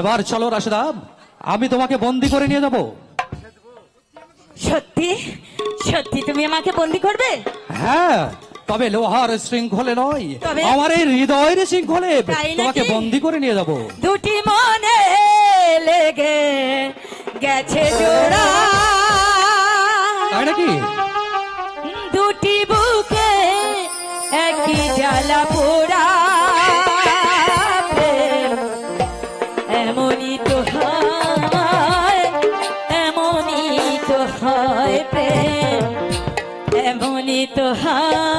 এবার চলো রাশেদা, আমি তোমাকে বন্দি করে নিয়ে যাব। সত্যি সত্যি তুমি আমাকে বন্দি করবে? হ্যাঁ, তবে লোহার শৃঙ্খলে নয়, তবে? আমার এই হৃদয়ের শৃঙ্খলে তাই নাকি? তোমাকে বন্দি করে নিয়ে যাব। দুটি মনে লেগে গেছে জোড়া, তাই নাকি? দুটি বুকে একই জ্বালা পোড়া, প্রেম এমনই তো হয়, এমনই তো হয়, প্রেম এমনই তো হয়।